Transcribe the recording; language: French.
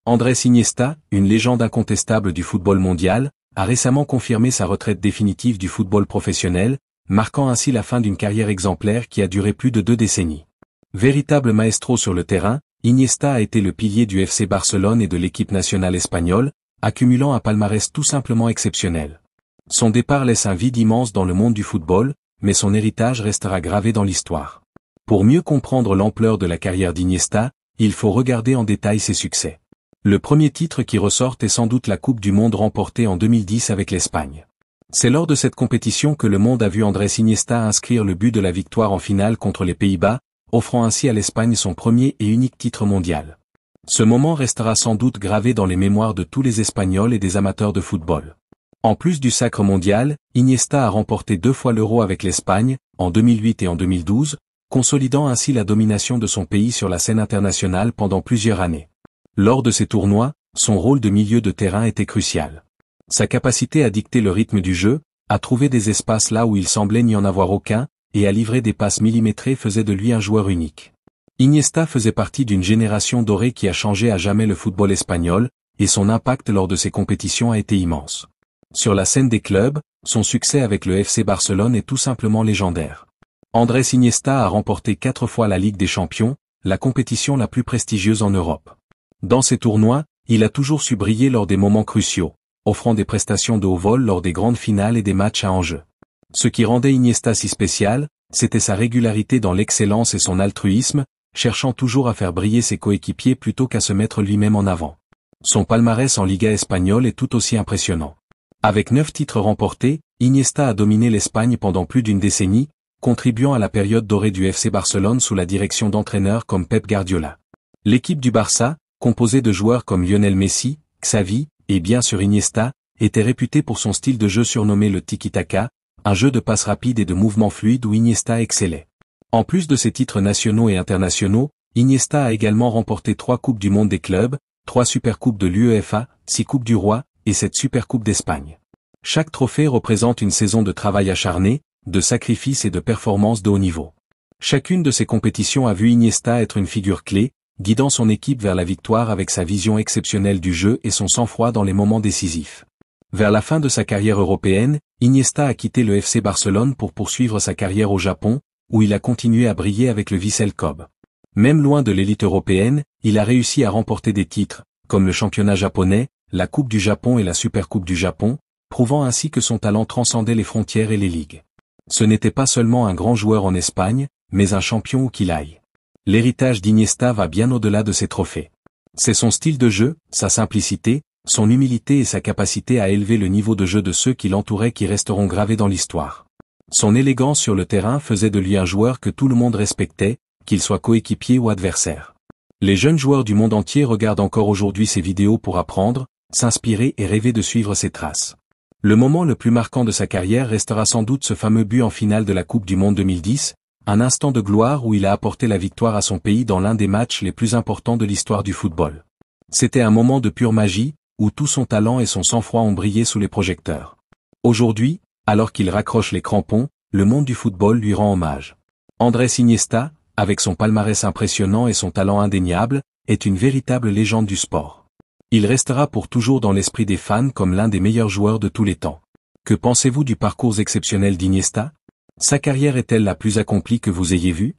Andrés Iniesta, une légende incontestable du football mondial, a récemment confirmé sa retraite définitive du football professionnel, marquant ainsi la fin d'une carrière exemplaire qui a duré plus de 2 décennies. Véritable maestro sur le terrain, Iniesta a été le pilier du FC Barcelone et de l'équipe nationale espagnole, accumulant un palmarès tout simplement exceptionnel. Son départ laisse un vide immense dans le monde du football, mais son héritage restera gravé dans l'histoire. Pour mieux comprendre l'ampleur de la carrière d'Iniesta, il faut regarder en détail ses succès. Le premier titre qui ressort est sans doute la Coupe du Monde remportée en 2010 avec l'Espagne. C'est lors de cette compétition que le monde a vu Andrés Iniesta inscrire le but de la victoire en finale contre les Pays-Bas, offrant ainsi à l'Espagne son premier et unique titre mondial. Ce moment restera sans doute gravé dans les mémoires de tous les Espagnols et des amateurs de football. En plus du sacre mondial, Iniesta a remporté 2 fois l'Euro avec l'Espagne, en 2008 et en 2012, consolidant ainsi la domination de son pays sur la scène internationale pendant plusieurs années. Lors de ces tournois, son rôle de milieu de terrain était crucial. Sa capacité à dicter le rythme du jeu, à trouver des espaces là où il semblait n'y en avoir aucun, et à livrer des passes millimétrées faisait de lui un joueur unique. Iniesta faisait partie d'une génération dorée qui a changé à jamais le football espagnol, et son impact lors de ces compétitions a été immense. Sur la scène des clubs, son succès avec le FC Barcelone est tout simplement légendaire. Andrés Iniesta a remporté 4 fois la Ligue des Champions, la compétition la plus prestigieuse en Europe. Dans ces tournois, il a toujours su briller lors des moments cruciaux, offrant des prestations de haut vol lors des grandes finales et des matchs à enjeu. Ce qui rendait Iniesta si spécial, c'était sa régularité dans l'excellence et son altruisme, cherchant toujours à faire briller ses coéquipiers plutôt qu'à se mettre lui-même en avant. Son palmarès en Liga espagnole est tout aussi impressionnant. Avec 9 titres remportés, Iniesta a dominé l'Espagne pendant plus d'une décennie, contribuant à la période dorée du FC Barcelone sous la direction d'entraîneurs comme Pep Guardiola. L'équipe du Barça, composée de joueurs comme Lionel Messi, Xavi, et bien sûr Iniesta, était réputée pour son style de jeu surnommé le tiki-taka, un jeu de passes rapides et de mouvements fluides où Iniesta excellait. En plus de ses titres nationaux et internationaux, Iniesta a également remporté 3 Coupes du Monde des clubs, 3 Supercoupes de l'UEFA, 6 Coupes du Roi, et 7 Supercoupes d'Espagne. Chaque trophée représente une saison de travail acharné, de sacrifice et de performance de haut niveau. Chacune de ces compétitions a vu Iniesta être une figure clé, guidant son équipe vers la victoire avec sa vision exceptionnelle du jeu et son sang-froid dans les moments décisifs. Vers la fin de sa carrière européenne, Iniesta a quitté le FC Barcelone pour poursuivre sa carrière au Japon, où il a continué à briller avec le Vissel Kobe. Même loin de l'élite européenne, il a réussi à remporter des titres, comme le championnat japonais, la Coupe du Japon et la Supercoupe du Japon, prouvant ainsi que son talent transcendait les frontières et les ligues. Ce n'était pas seulement un grand joueur en Espagne, mais un champion où qu'il aille. L'héritage d'Iniesta va bien au-delà de ses trophées. C'est son style de jeu, sa simplicité, son humilité et sa capacité à élever le niveau de jeu de ceux qui l'entouraient qui resteront gravés dans l'histoire. Son élégance sur le terrain faisait de lui un joueur que tout le monde respectait, qu'il soit coéquipier ou adversaire. Les jeunes joueurs du monde entier regardent encore aujourd'hui ses vidéos pour apprendre, s'inspirer et rêver de suivre ses traces. Le moment le plus marquant de sa carrière restera sans doute ce fameux but en finale de la Coupe du Monde 2010, un instant de gloire où il a apporté la victoire à son pays dans l'un des matchs les plus importants de l'histoire du football. C'était un moment de pure magie, où tout son talent et son sang-froid ont brillé sous les projecteurs. Aujourd'hui, alors qu'il raccroche les crampons, le monde du football lui rend hommage. Andrés Iniesta, avec son palmarès impressionnant et son talent indéniable, est une véritable légende du sport. Il restera pour toujours dans l'esprit des fans comme l'un des meilleurs joueurs de tous les temps. Que pensez-vous du parcours exceptionnel d'Iniesta ? Sa carrière est-elle la plus accomplie que vous ayez vue ?